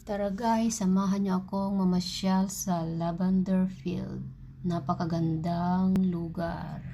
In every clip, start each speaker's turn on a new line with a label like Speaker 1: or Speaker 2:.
Speaker 1: Tara guys, samahan niyo akong mamasyal sa Lavender Field. Napakagandang lugar.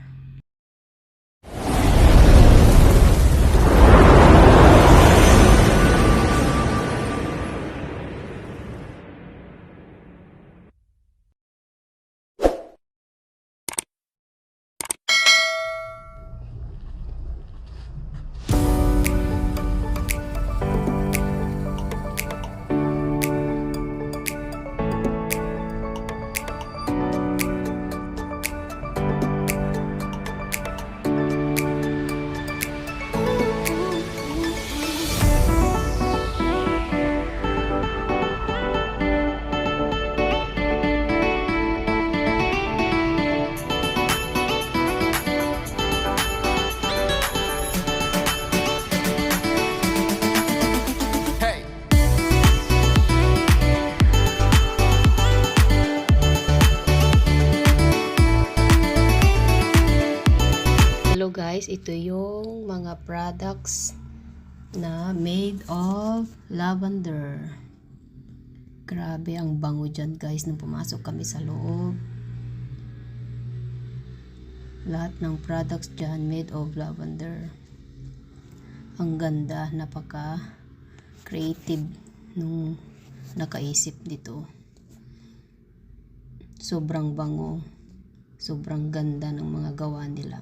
Speaker 1: Hello guys, ito yung mga products na made of lavender. Grabe ang bango dyan guys nung pumasok kami sa loob. Lahat ng products dyan made of lavender. Ang ganda, napaka creative nung nakaisip dito. Sobrang bango, sobrang ganda ng mga gawa nila.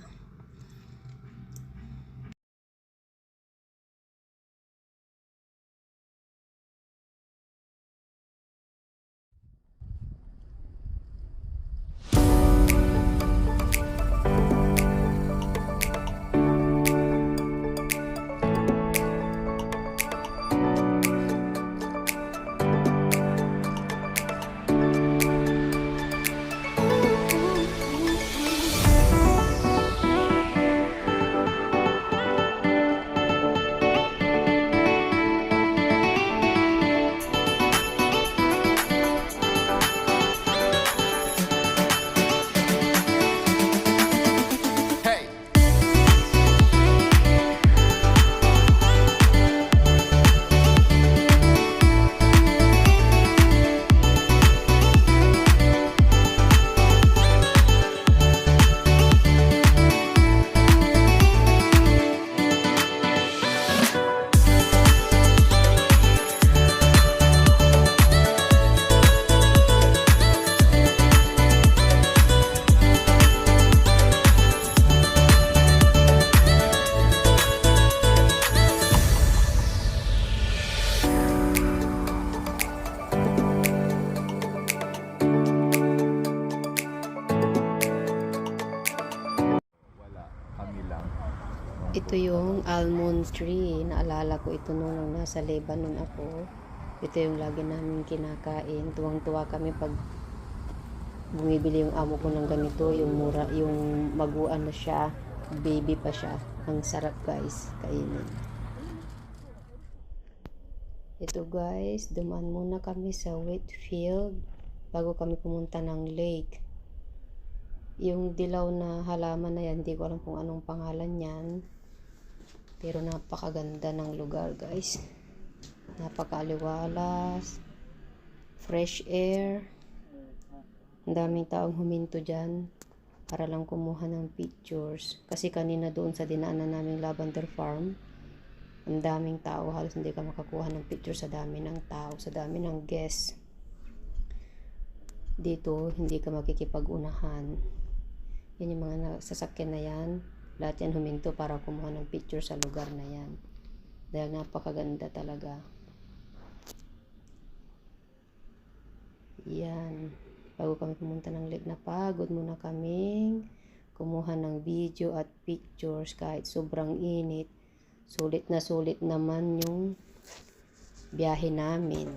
Speaker 1: Ito yung almond tree. Naalala ko ito nung nasa Lebanon ako. Ito yung lagi namin kinakain. Tuwang-tuwa kami pag bumibili yung amo ko ng ganito. Yung mura, yung maguan na siya. Baby pa siya. Ang sarap guys, kainin. Ito guys, dumaan muna kami sa wheat field bago kami pumunta ng lake. Yung dilaw na halaman na yan, hindi ko alam kung anong pangalan yan. Pero napakaganda ng lugar guys. Napakaaliwalas. Fresh air. Ang daming taong huminto dyan para lang kumuha ng pictures. Kasi kanina doon sa dinaanan naming lavender farm, ang daming tao. Halos hindi ka makakuha ng picture sa dami ng tao, sa dami ng guests. Dito, hindi ka makikipag-unahan. Yan yung mga sasakyan na yan. Lahat yan huminto para kumuha ng picture sa lugar na yan. Dahil napakaganda talaga. Yan. Bago kami pumunta ng lake, napagod muna kaming kumuha ng video at pictures kahit sobrang init. Sulit na sulit naman yung biyahe namin.